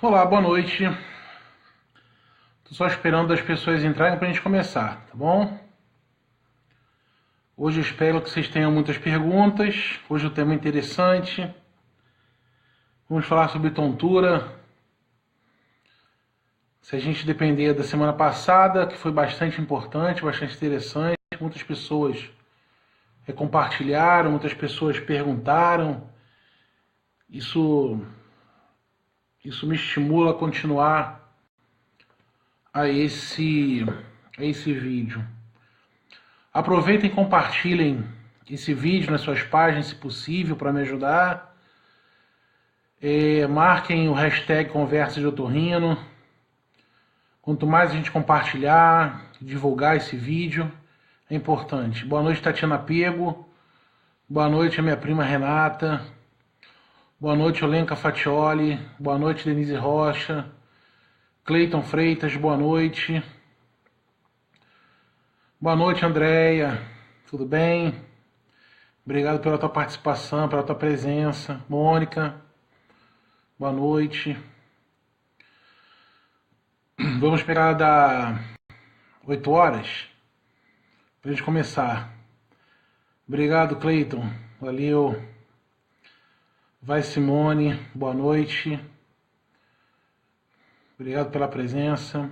Olá, boa noite. Estou só esperando as pessoas entrarem para a gente começar, tá bom? Hoje eu espero que vocês tenham muitas perguntas. Hoje o tema é interessante. Vamos falar sobre tontura. Se a gente depender da semana passada, que foi bastante importante, bastante interessante, muitas pessoas compartilharam, muitas pessoas perguntaram. Isso me estimula a continuar a esse vídeo. Aproveitem e compartilhem esse vídeo nas suas páginas, se possível, para me ajudar. Marquem o hashtag Conversa de Otorrino. Quanto mais a gente compartilhar, divulgar esse vídeo, é importante. Boa noite, Tatiana Pego. Boa noite, a minha prima Renata. Boa noite, Olenka Fatioli. Boa noite, Denise Rocha. Cleiton Freitas, boa noite. Boa noite, Andréia. Tudo bem? Obrigado pela tua participação, pela tua presença. Mônica, boa noite. Vamos esperar dar 8 horas para a gente começar. Obrigado, Cleiton. Valeu. Vai, Simone. Boa noite. Obrigado pela presença.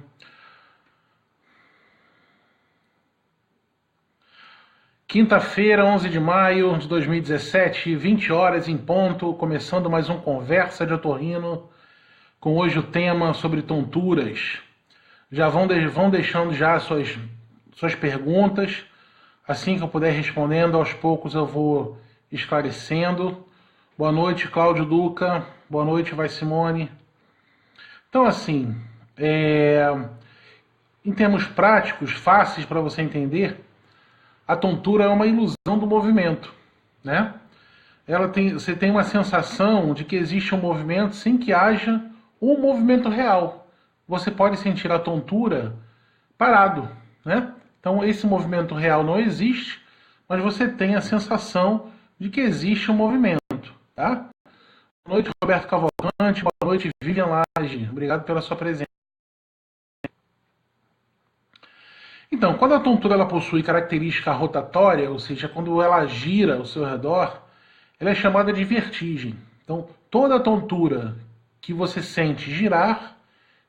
Quinta-feira, 11 de maio de 2017, 20 horas em ponto, começando mais um Conversa de Otorrino, com hoje o tema sobre tonturas. Já vão deixando já suas perguntas, assim que eu puder respondendo, aos poucos eu vou esclarecendo. Boa noite, Cláudio Duca. Boa noite, Vai Simone. Então, assim, em termos práticos, fáceis para você entender, a tontura é uma ilusão do movimento, né? Você tem uma sensação de que existe um movimento sem que haja um movimento real. Você pode sentir a tontura parado, né? Então, esse movimento real não existe, mas você tem a sensação de que existe um movimento, tá? Boa noite, Roberto Cavalcante. Boa noite, Vivian Lage. Obrigado pela sua presença. Então, quando a tontura ela possui característica rotatória, ou seja, quando ela gira ao seu redor, ela é chamada de vertigem. Então, toda tontura que você sente girar,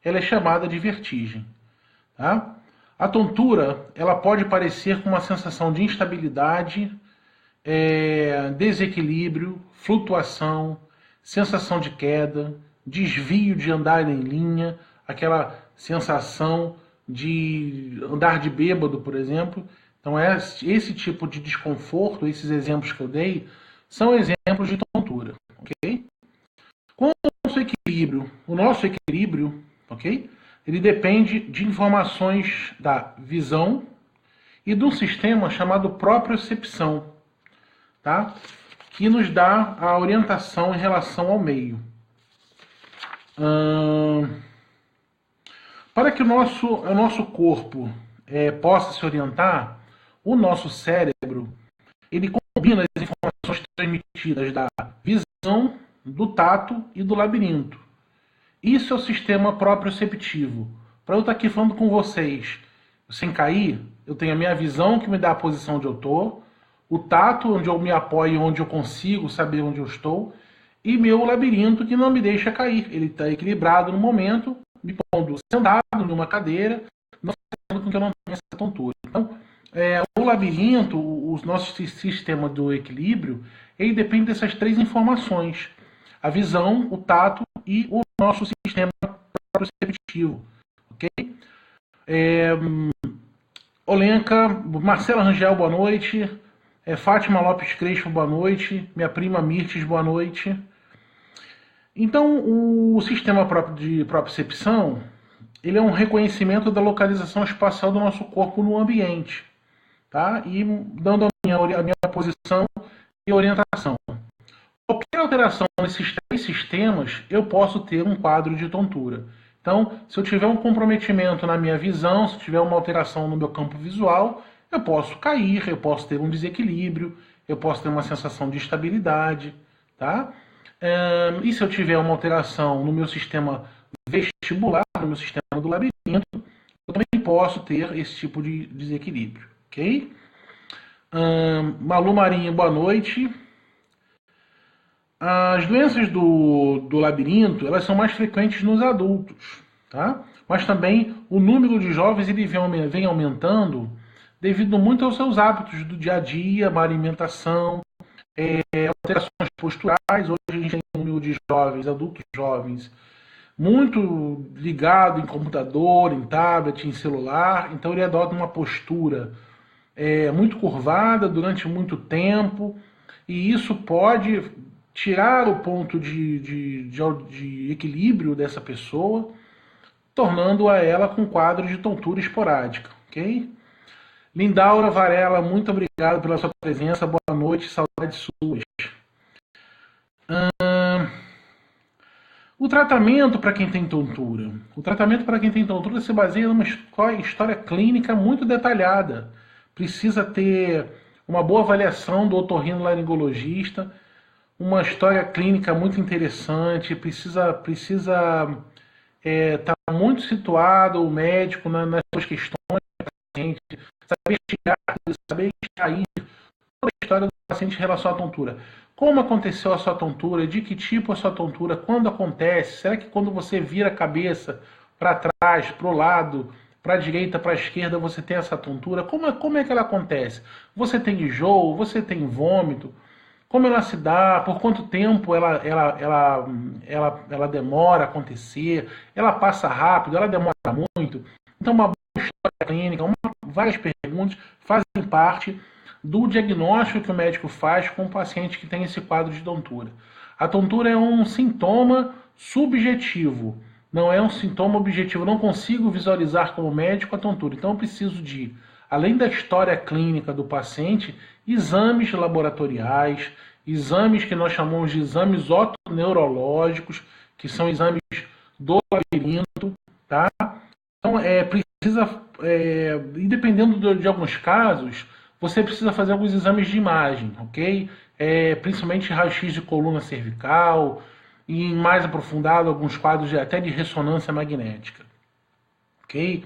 ela é chamada de vertigem. Tá? A tontura ela pode parecer com uma sensação de instabilidade, desequilíbrio, flutuação, sensação de queda, desvio de andar em linha, aquela sensação de andar de bêbado, por exemplo. Então, esse tipo de desconforto, esses exemplos que eu dei, são exemplos de tontura, ok? Quanto ao nosso equilíbrio, ok? Ele depende de informações da visão e de um sistema chamado propriocepção, tá? Que nos dá a orientação em relação ao meio. Para que o nosso corpo possa se orientar, o nosso cérebro ele combina as informações transmitidas da visão, do tato e do labirinto. Isso é o sistema proprioceptivo. Para eu estar aqui falando com vocês sem cair, eu tenho a minha visão que me dá a posição onde eu estou, o tato onde eu me apoio, onde eu consigo saber onde eu estou, e meu labirinto que não me deixa cair. Ele está equilibrado no momento, me pondo sentado numa cadeira, não fazendo com que eu não tenha essa tontura. Então, o labirinto, o nosso sistema do equilíbrio, ele depende dessas 3 informações. A visão, o tato e o nosso sistema proprioceptivo. Ok? Olenka, Marcela Rangel, boa noite. Fátima Lopes Crespo, boa noite. Minha prima Mirtes, boa noite. Então, o sistema de propriocepção, ele é um reconhecimento da localização espacial do nosso corpo no ambiente, tá? E dando a minha posição e orientação. Qualquer alteração nesses 3 sistemas, eu posso ter um quadro de tontura. Então, se eu tiver um comprometimento na minha visão, se tiver uma alteração no meu campo visual, eu posso cair, eu posso ter um desequilíbrio, eu posso ter uma sensação de instabilidade, tá? E se eu tiver uma alteração no meu sistema vestibular, no meu sistema do labirinto, eu também posso ter esse tipo de desequilíbrio, ok? Malu Marinho, boa noite. As doenças do labirinto, elas são mais frequentes nos adultos, tá? Mas também o número de jovens ele vem aumentando devido muito aos seus hábitos do dia a dia, má alimentação, alterações posturais. Hoje a gente tem um número de jovens, adultos jovens, muito ligado em computador, em tablet, em celular. Então ele adota uma postura muito curvada durante muito tempo, e isso pode tirar o ponto de equilíbrio dessa pessoa, tornando-a ela com quadro de tontura esporádica, ok? Lindaura Varela, muito obrigado pela sua presença, boa noite, saudades suas. O tratamento para quem tem tontura. O tratamento para quem tem tontura se baseia numa história clínica muito detalhada. Precisa ter uma boa avaliação do otorrinolaringologista, uma história clínica muito interessante, precisa estar muito situado o médico nas suas questões do paciente, saber extrair toda a história do paciente em relação à tontura. Como aconteceu a sua tontura, de que tipo a sua tontura, quando acontece, será que quando você vira a cabeça para trás, para o lado, para a direita, para a esquerda, você tem essa tontura? Como é que ela acontece? Você tem enjoo, você tem vômito? Como ela se dá, por quanto tempo ela demora a acontecer, ela passa rápido, ela demora muito. Então, uma boa história clínica, várias perguntas fazem parte do diagnóstico que o médico faz com o paciente que tem esse quadro de tontura. A tontura é um sintoma subjetivo, não é um sintoma objetivo. Eu não consigo visualizar como médico a tontura. Então, eu preciso de, além da história clínica do paciente, exames laboratoriais, exames que nós chamamos de exames otoneurológicos, que são exames do labirinto, tá? Então, e dependendo de alguns casos, você precisa fazer alguns exames de imagem, ok? Principalmente raio-x de coluna cervical, e em mais aprofundado, alguns quadros até de ressonância magnética, ok?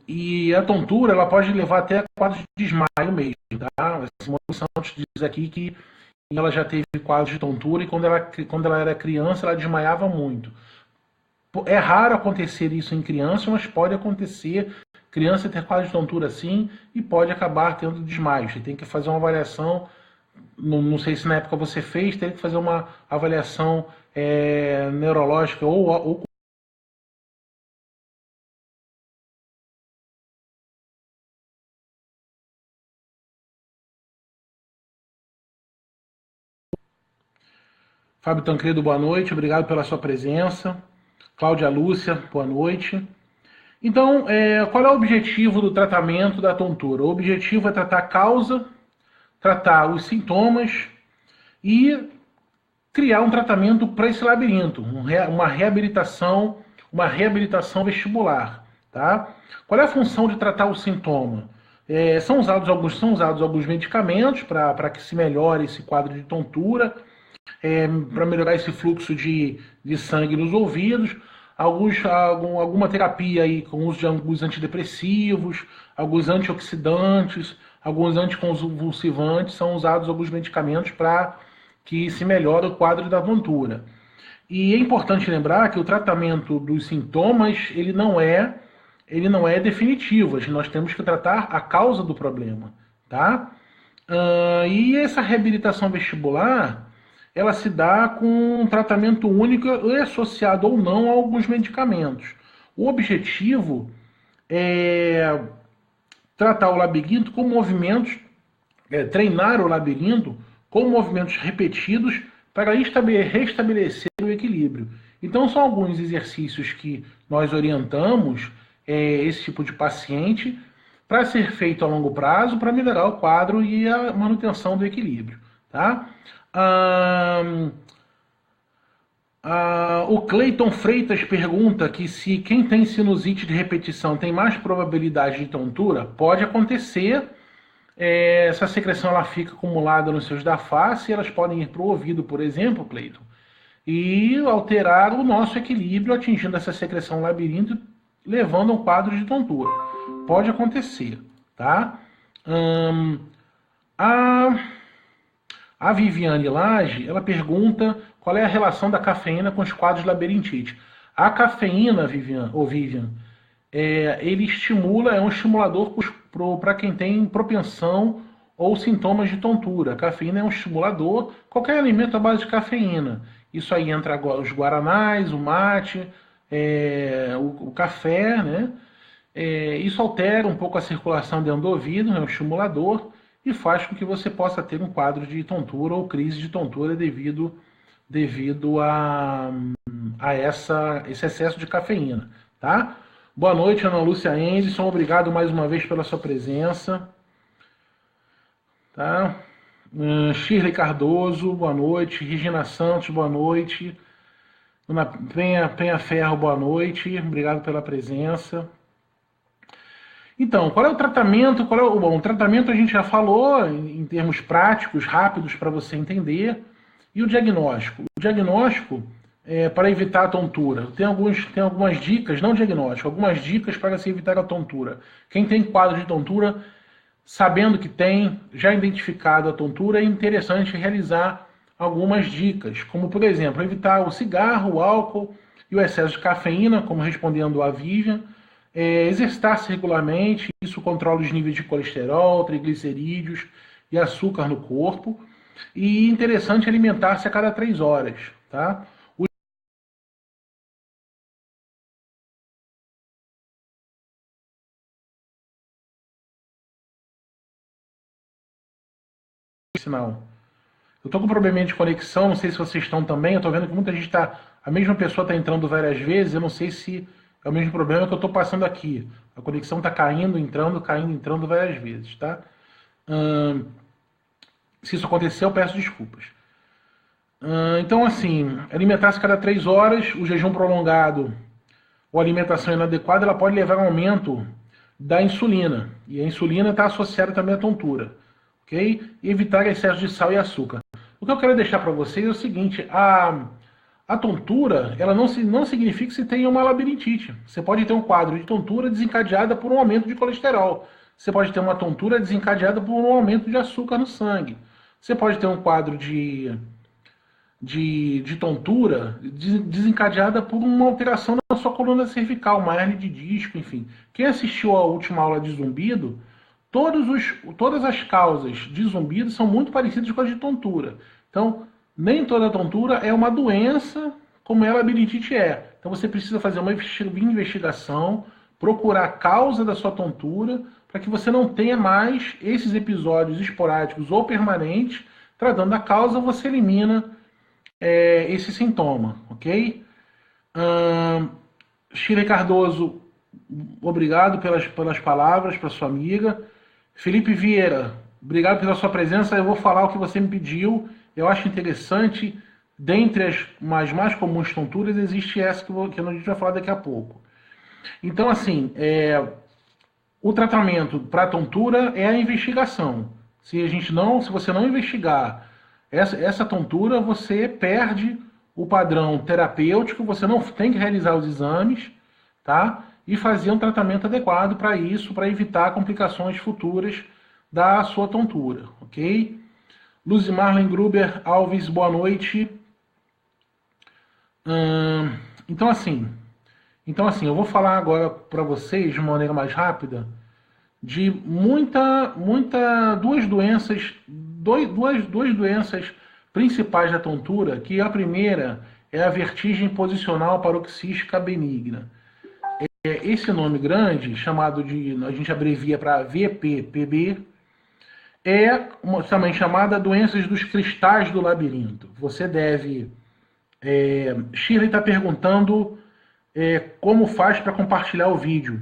E a tontura, ela pode levar até a quadros de desmaio mesmo, tá? A Simone Santos diz aqui que ela já teve quadros de tontura e quando ela era criança, ela desmaiava muito. É raro acontecer isso em criança, mas pode acontecer criança ter quadro de tontura assim e pode acabar tendo desmaio. Você tem que fazer uma avaliação, não sei se na época você fez, tem que fazer uma avaliação neurológica ou Fábio Tancredo, boa noite, obrigado pela sua presença. Cláudia Lúcia, boa noite. Então, qual é o objetivo do tratamento da tontura? O objetivo é tratar a causa, tratar os sintomas e criar um tratamento para esse labirinto, uma reabilitação vestibular. Tá? Qual é a função de tratar o sintoma? São usados alguns medicamentos para que se melhore esse quadro de tontura, para melhorar esse fluxo de sangue nos ouvidos, alguma terapia aí com uso de alguns antidepressivos, alguns antioxidantes, alguns anticonvulsivantes, são usados alguns medicamentos para que se melhore o quadro da tontura. E é importante lembrar que o tratamento dos sintomas ele não é definitivo, nós temos que tratar a causa do problema, tá? E essa reabilitação vestibular ela se dá com um tratamento único e associado ou não a alguns medicamentos. O objetivo é tratar o labirinto com movimentos, treinar o labirinto com movimentos repetidos para restabelecer o equilíbrio. Então são alguns exercícios que nós orientamos esse tipo de paciente para ser feito a longo prazo para melhorar o quadro e a manutenção do equilíbrio. Tá? O Cleiton Freitas pergunta que se quem tem sinusite de repetição tem mais probabilidade de tontura. Pode acontecer. Essa secreção ela fica acumulada nos seus da face e elas podem ir para o ouvido, por exemplo, Cleiton. e alterar o nosso equilíbrio, atingindo essa secreção labirinto, levando a um quadro de tontura. Pode acontecer, tá? A Viviane Lage, ela pergunta qual é a relação da cafeína com os quadros de labirintite. A cafeína, Vivian, ele estimula, é um estimulador para quem tem propensão ou sintomas de tontura. A cafeína é um estimulador, qualquer alimento à base de cafeína. Isso aí entra os guaranás, o mate, o café, né? Isso altera um pouco a circulação dentro do ouvido, é um estimulador, e faz com que você possa ter um quadro de tontura ou crise de tontura devido a esse excesso de cafeína, tá? Boa noite, Ana Lúcia Anderson, obrigado mais uma vez pela sua presença. Tá? Shirley Cardoso, boa noite. Regina Santos, boa noite. Dona Penha Ferro, boa noite. Obrigado pela presença. Então, qual é o tratamento? Bom, o tratamento a gente já falou em termos práticos, rápidos para você entender. E o diagnóstico? O diagnóstico é para evitar a tontura. Tem algumas dicas, não diagnóstico, algumas dicas para se evitar a tontura. Quem tem quadro de tontura, sabendo que tem, já identificado a tontura, é interessante realizar algumas dicas, como, por exemplo, evitar o cigarro, o álcool e o excesso de cafeína, como respondendo a Vivian, exercitar-se regularmente, isso controla os níveis de colesterol, triglicerídeos e açúcar no corpo, e interessante alimentar-se a cada 3 horas, tá? Sinal. Eu tô com um probleminha de conexão, não sei se vocês estão também, eu tô vendo que muita gente tá, a mesma pessoa tá entrando várias vezes, eu não sei se é o mesmo problema que eu tô passando aqui. A conexão tá caindo, entrando várias vezes, tá? Se isso acontecer, eu peço desculpas. Então, assim, alimentar-se cada 3 horas, o jejum prolongado ou alimentação inadequada, ela pode levar a um aumento da insulina. E a insulina está associada também à tontura. Ok? E evitar excesso de sal e açúcar. O que eu quero deixar para vocês é o seguinte, a tontura, ela não significa que você tenha uma labirintite. Você pode ter um quadro de tontura desencadeada por um aumento de colesterol. Você pode ter uma tontura desencadeada por um aumento de açúcar no sangue. Você pode ter um quadro de tontura desencadeada por uma alteração na sua coluna cervical, uma hernia de disco, enfim. Quem assistiu à última aula de zumbido, todas as causas de zumbido são muito parecidas com as de tontura. Então, nem toda tontura é uma doença como a labirintite é. Então você precisa fazer uma investigação, procurar a causa da sua tontura, para que você não tenha mais esses episódios esporádicos ou permanentes. Tratando a causa, você elimina esse sintoma, ok? Shirley Cardoso, obrigado pelas palavras para sua amiga. Felipe Vieira, obrigado pela sua presença. Eu vou falar o que você me pediu. Eu acho interessante, dentre as mais comuns tonturas, existe essa que a gente vai falar daqui a pouco. Então, assim, o tratamento para tontura é a investigação. Se você não investigar essa tontura, você perde o padrão terapêutico, você não tem que realizar os exames, tá? E fazer um tratamento adequado para isso, para evitar complicações futuras da sua tontura, ok? Luzimarlen Gruber Alves, boa noite. Então assim, eu vou falar agora para vocês de uma maneira mais rápida de duas doenças principais da tontura, que a primeira é a vertigem posicional paroxística benigna. Esse nome grande, a gente abrevia para VPPB, também chamada doenças dos cristais do labirinto. Você deve... Shirley está perguntando como faz para compartilhar o vídeo.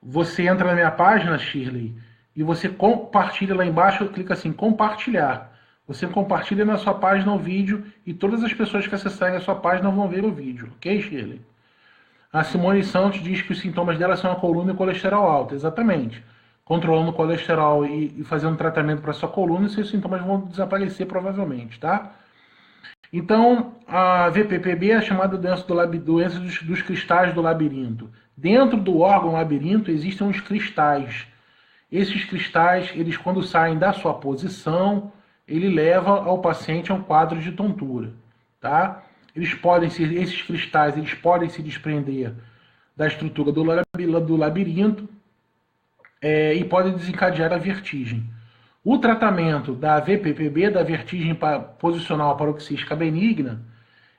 Você entra na minha página, Shirley, e você compartilha lá embaixo, clica assim, compartilhar. Você compartilha na sua página o vídeo e todas as pessoas que acessarem a sua página vão ver o vídeo. Ok, Shirley? A Simone Santos diz que os sintomas dela são a coluna e o colesterol alto. Exatamente. Controlando o colesterol e fazendo tratamento para sua coluna, seus sintomas vão desaparecer provavelmente, tá? Então, a VPPB é chamada doença dos cristais do labirinto. Dentro do órgão labirinto existem os cristais. Esses cristais, eles quando saem da sua posição, ele leva ao paciente a um quadro de tontura, tá? Esses cristais, eles podem se desprender da estrutura do labirinto e podem desencadear a vertigem. O tratamento da VPPB, da vertigem posicional paroxística benigna,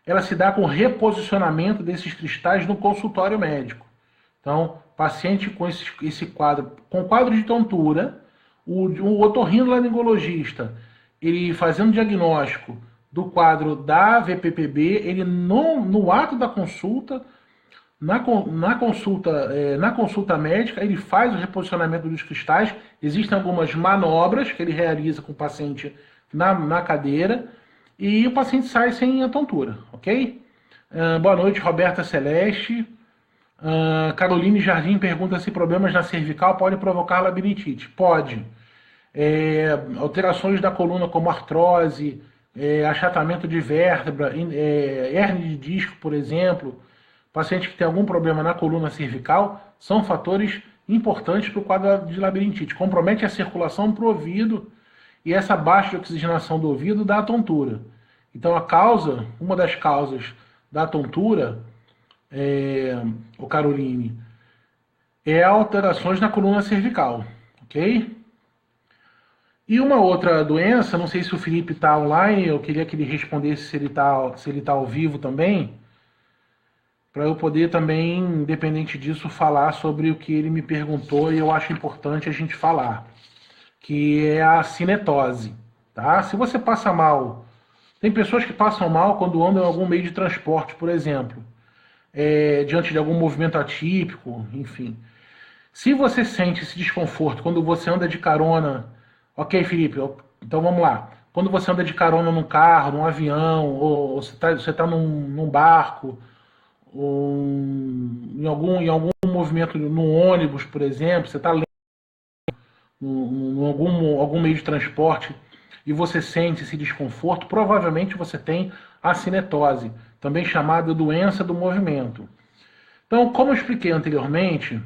ela se dá com reposicionamento desses cristais no consultório médico. Então, paciente com esse quadro, com quadro de tontura, o otorrinolaringologista, ele fazendo diagnóstico do quadro da VPPB, ele no ato da consulta, na consulta médica, ele faz o reposicionamento dos cristais. Existem algumas manobras que ele realiza com o paciente na cadeira e o paciente sai sem a tontura, ok? Boa noite, Roberta Celeste. Caroline Jardim pergunta se problemas na cervical podem provocar labirintite. Pode. Alterações da coluna como artrose, achatamento de vértebra, hérnia de disco, por exemplo, paciente que tem algum problema na coluna cervical, são fatores importantes para o quadro de labirintite. Compromete a circulação para o ouvido e essa baixa oxigenação do ouvido dá a tontura. Então uma das causas da tontura, o Caroline, é alterações na coluna cervical, ok? E uma outra doença, não sei se o Felipe está online, eu queria que ele respondesse se ele tá ao vivo também, para eu poder também, independente disso, falar sobre o que ele me perguntou e eu acho importante a gente falar, que é a cinetose, tá? Se você passa mal, tem pessoas que passam mal quando andam em algum meio de transporte, por exemplo, diante de algum movimento atípico, enfim. Se você sente esse desconforto quando você anda de carona, ok, Felipe, então vamos lá. Quando você anda de carona num carro, num avião, ou você tá num barco, ou em algum movimento no ônibus, por exemplo, você está em algum meio de transporte e você sente esse desconforto, provavelmente você tem a cinetose, também chamada doença do movimento. Então, como eu expliquei anteriormente,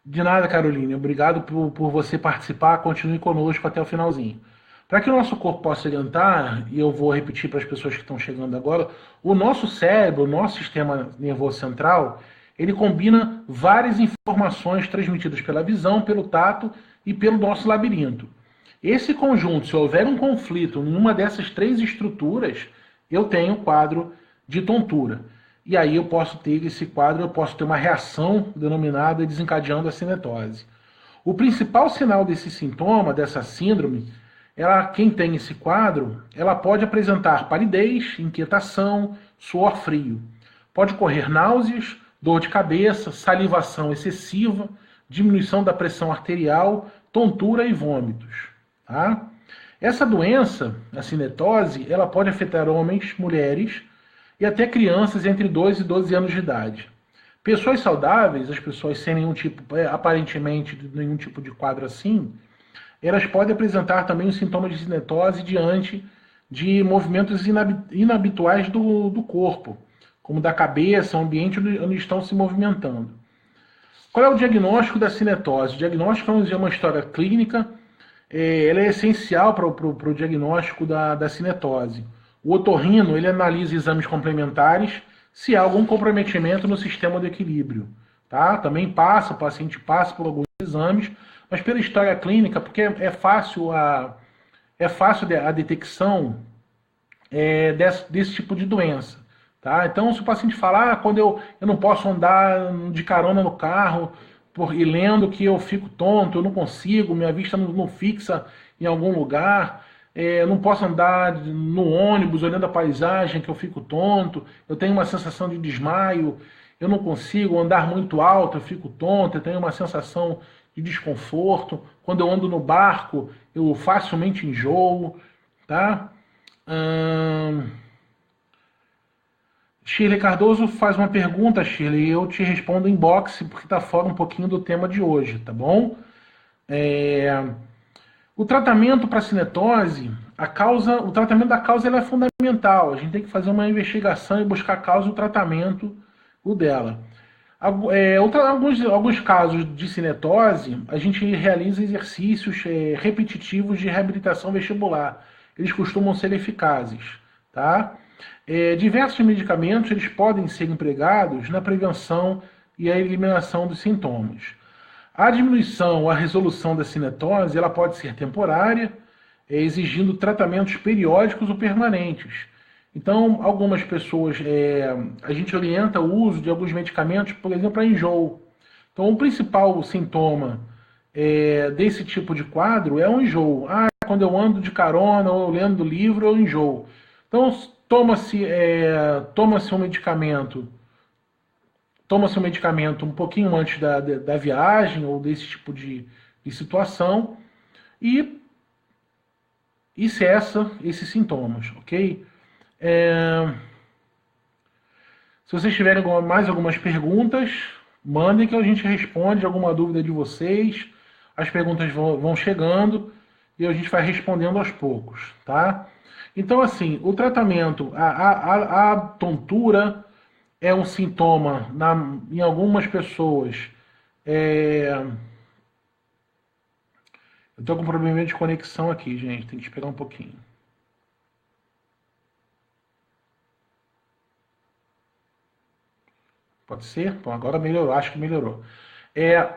de nada, Caroline, obrigado por você participar, continue conosco até o finalzinho. Para que o nosso corpo possa orientar, e eu vou repetir para as pessoas que estão chegando agora, o nosso cérebro, o nosso sistema nervoso central, ele combina várias informações transmitidas pela visão, pelo tato e pelo nosso labirinto. Esse conjunto, se houver um conflito em uma dessas três estruturas, eu tenho quadro de tontura. E aí eu posso ter esse quadro, eu posso ter uma reação denominada desencadeando a cinetose. O principal sinal desse sintoma, dessa síndrome, quem tem esse quadro, ela pode apresentar palidez, inquietação, suor frio. Pode ocorrer náuseas, dor de cabeça, salivação excessiva, diminuição da pressão arterial, tontura e vômitos. Tá? Essa doença, a cinetose, ela pode afetar homens, mulheres e até crianças entre 2 e 12 anos de idade. Pessoas saudáveis, as pessoas sem aparentemente nenhum tipo de quadro assim, elas podem apresentar também os sintomas de cinetose diante de movimentos inabituais do corpo, como da cabeça, o ambiente onde estão se movimentando. Qual é o diagnóstico da cinetose? O diagnóstico é uma história clínica, ela é essencial para o diagnóstico da cinetose. O otorrino, ele analisa exames complementares se há algum comprometimento no sistema do equilíbrio. Tá? Também o paciente passa por alguns exames, mas pela história clínica, porque é fácil a detecção desse tipo de doença. Tá? Então, se o paciente falar, quando eu não posso andar de carona no carro e lendo que eu fico tonto, eu não consigo, minha vista não fixa em algum lugar, eu não posso andar no ônibus olhando a paisagem que eu fico tonto, eu tenho uma sensação de desmaio, eu não consigo andar muito alto, eu fico tonto, eu tenho uma sensação de desconforto. Quando eu ando no barco, eu facilmente enjoo, tá? Shirley Cardoso faz uma pergunta, Shirley, e eu te respondo em box, porque está fora um pouquinho do tema de hoje, tá bom? O tratamento para cinetose, o tratamento da causa ela é fundamental. A gente tem que fazer uma investigação e buscar a causa e o tratamento dela. Alguns casos de cinetose, a gente realiza exercícios repetitivos de reabilitação vestibular. Eles costumam ser eficazes, tá? Diversos medicamentos eles podem ser empregados na prevenção e a eliminação dos sintomas. A diminuição, a resolução da cinetose, ela pode ser temporária, exigindo tratamentos periódicos ou permanentes. Então, algumas pessoas, a gente orienta o uso de alguns medicamentos, por exemplo, para enjoo. Então, o principal sintoma desse tipo de quadro é o enjoo. Quando eu ando de carona ou lendo livro, eu enjoo. Então, toma-se um medicamento um pouquinho antes da viagem ou desse tipo de situação e cessa esses sintomas, ok? Se vocês tiverem mais algumas perguntas, mandem que a gente responde alguma dúvida de vocês. As perguntas vão chegando e a gente vai respondendo aos poucos, tá? Então, assim, o tratamento, a tontura é um sintoma em algumas pessoas. Eu estou com um problema de conexão aqui, gente. Tem que esperar um pouquinho. Pode ser? Bom, agora melhorou, acho que melhorou.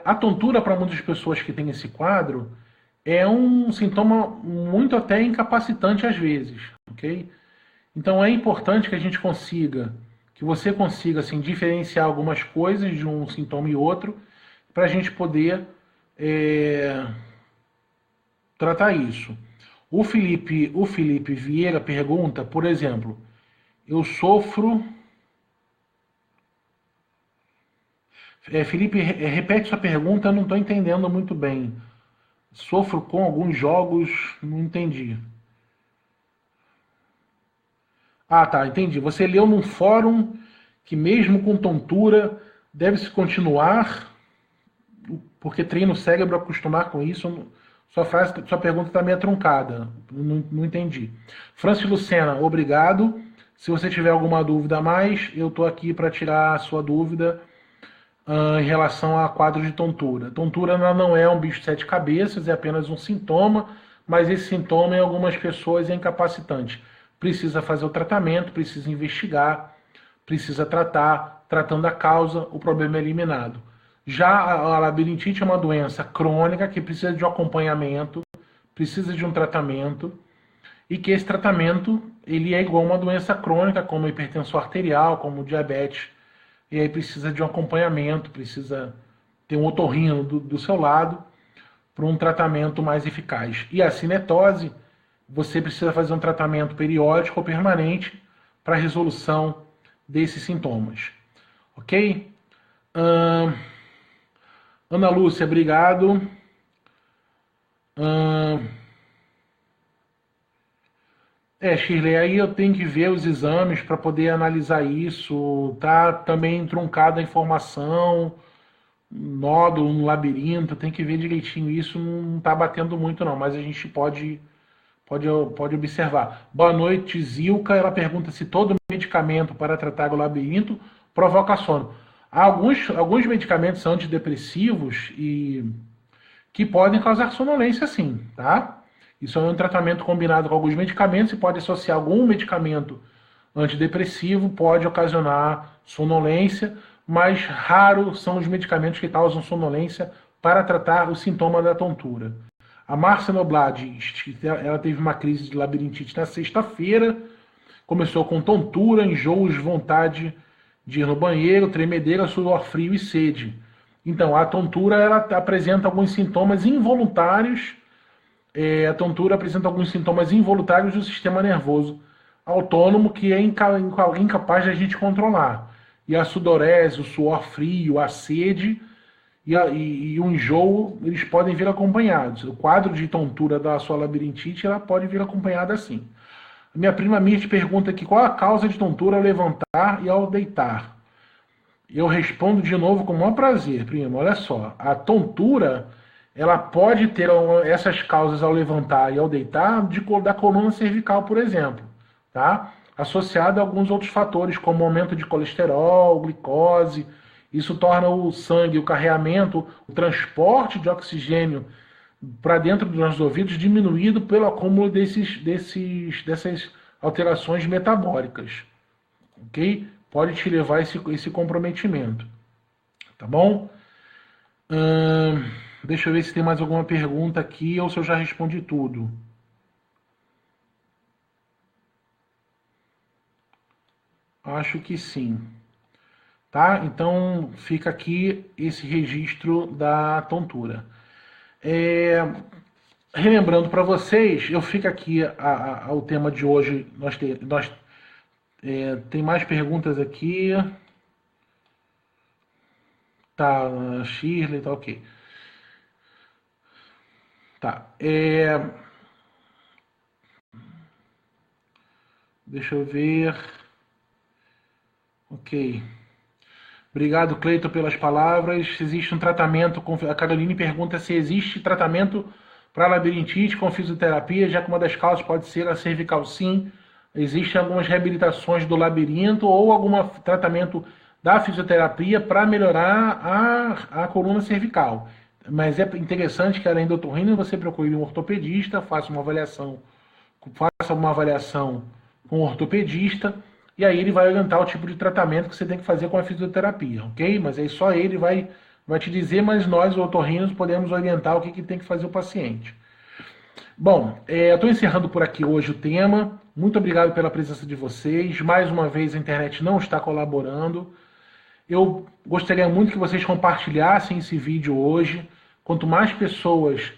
A tontura, para muitas pessoas que têm esse quadro, é um sintoma muito até incapacitante às vezes, ok? Então é importante que você consiga assim, diferenciar algumas coisas de um sintoma e outro, para a gente poder tratar isso. O Felipe Vieira pergunta, por exemplo, eu sofro... Felipe, repete sua pergunta, eu não estou entendendo muito bem. Sofro com alguns jogos, não entendi. Tá, entendi. Você leu num fórum que mesmo com tontura deve-se continuar, porque treina o cérebro a acostumar com isso. Sua pergunta está meio truncada, não entendi. Francis Lucena, obrigado. Se você tiver alguma dúvida a mais, eu estou aqui para tirar a sua dúvida em relação a quadro de tontura. Tontura não é um bicho de 7 cabeças, é apenas um sintoma, mas esse sintoma em algumas pessoas é incapacitante. Precisa fazer o tratamento, precisa investigar, precisa tratar, tratando a causa, o problema é eliminado. Já a labirintite é uma doença crônica que precisa de um acompanhamento, precisa de um tratamento, e que esse tratamento ele é igual a uma doença crônica, como hipertensão arterial, como diabetes, e aí precisa de um acompanhamento, precisa ter um otorrino do seu lado para um tratamento mais eficaz. E a cinetose, você precisa fazer um tratamento periódico ou permanente para a resolução desses sintomas. Ok? Ana Lúcia, obrigado. Shirley, aí eu tenho que ver os exames para poder analisar isso, tá também truncada a informação, nódulo no labirinto, tem que ver direitinho isso, não tá batendo muito não, mas a gente pode observar. Boa noite, Zilka, ela pergunta se todo medicamento para tratar o labirinto provoca sono. Há alguns medicamentos são antidepressivos e que podem causar sonolência sim, tá? Isso é um tratamento combinado com alguns medicamentos e pode associar algum medicamento antidepressivo, pode ocasionar sonolência, mas raro são os medicamentos que causam sonolência para tratar o sintoma da tontura. A Márcia Noblat diz que ela teve uma crise de labirintite na sexta-feira, começou com tontura, enjoos, vontade de ir no banheiro, tremedeira, suor frio e sede. Então, a tontura ela apresenta alguns sintomas involuntários. A tontura apresenta alguns sintomas involuntários do sistema nervoso autônomo que é incapaz de a gente controlar. E a sudorese, o suor frio, a sede e o enjoo, eles podem vir acompanhados. O quadro de tontura da sua labirintite, ela pode vir acompanhada assim. A minha prima Mirth pergunta aqui qual a causa de tontura ao levantar e ao deitar. Eu respondo de novo com o maior prazer, prima. Olha só, a tontura ela pode ter essas causas ao levantar e ao deitar da coluna cervical, por exemplo, tá? Associada a alguns outros fatores, como aumento de colesterol, glicose. Isso torna o sangue, o carreamento, o transporte de oxigênio para dentro dos nossos ouvidos diminuído pelo acúmulo dessas alterações metabólicas, ok? Pode te levar a esse comprometimento, tá bom? Deixa eu ver se tem mais alguma pergunta aqui ou se eu já respondi tudo. Acho que sim. Tá? Então fica aqui esse registro da tontura. Relembrando para vocês, eu fico aqui ao tema de hoje. Tem mais perguntas aqui. Tá, Shirley, tá ok. Tá. Deixa eu ver. Ok. Obrigado, Cleiton, pelas palavras. Existe um tratamento. A Caroline pergunta se existe tratamento para labirintite com fisioterapia, já que uma das causas pode ser a cervical. Sim, existem algumas reabilitações do labirinto ou algum tratamento da fisioterapia para melhorar a coluna cervical. Mas é interessante que, além do otorrino, você procure um ortopedista, faça uma avaliação com um ortopedista, e aí ele vai orientar o tipo de tratamento que você tem que fazer com a fisioterapia, ok? Mas aí só ele vai te dizer, mas nós, otorrinos, podemos orientar o que tem que fazer o paciente. Bom, eu estou encerrando por aqui hoje o tema. Muito obrigado pela presença de vocês. Mais uma vez, a internet não está colaborando. Eu gostaria muito que vocês compartilhassem esse vídeo hoje. Quanto mais pessoas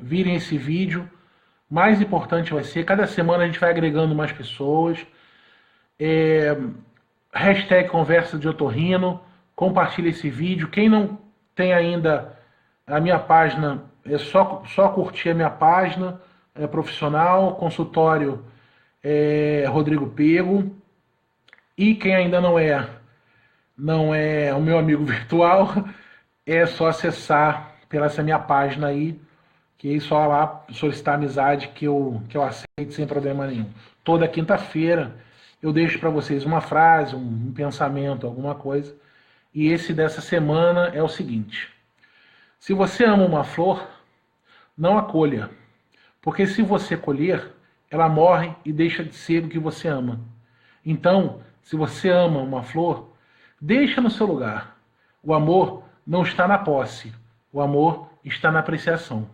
virem esse vídeo, mais importante vai ser. Cada semana a gente vai agregando mais pessoas. Hashtag conversa de otorrino. Compartilhe esse vídeo. Quem não tem ainda a minha página, é só curtir a minha página profissional, consultório Rodrigo Pego. E quem ainda não é o meu amigo virtual, é só acessar pela essa minha página aí, que é só lá solicitar amizade que eu aceito sem problema nenhum. Toda quinta-feira eu deixo para vocês uma frase, um pensamento, alguma coisa. E esse dessa semana é o seguinte: se você ama uma flor, não a colha, porque se você colher, ela morre e deixa de ser o que você ama. Então, se você ama uma flor, deixa no seu lugar. O amor não está na posse, o amor está na apreciação.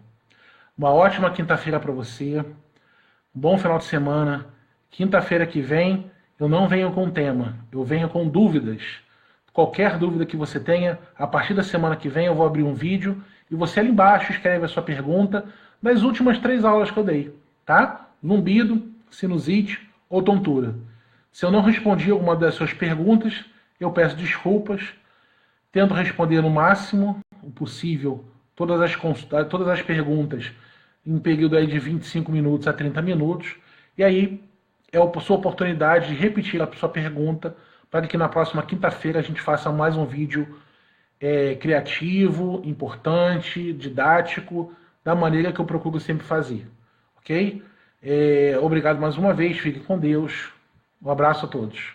Uma ótima quinta-feira para você, um bom final de semana. Quinta-feira que vem, eu não venho com tema, eu venho com dúvidas. Qualquer dúvida que você tenha, a partir da semana que vem eu vou abrir um vídeo e você ali embaixo escreve a sua pergunta das últimas 3 aulas que eu dei, tá? Zumbido, sinusite ou tontura. Se eu não respondi alguma das suas perguntas, eu peço desculpas. Tento responder no máximo possível todas as perguntas em um período aí de 25 minutos a 30 minutos. E aí é a sua oportunidade de repetir a sua pergunta para que na próxima quinta-feira a gente faça mais um vídeo criativo, importante, didático, da maneira que eu procuro sempre fazer. Ok? Obrigado mais uma vez, fique com Deus. Um abraço a todos.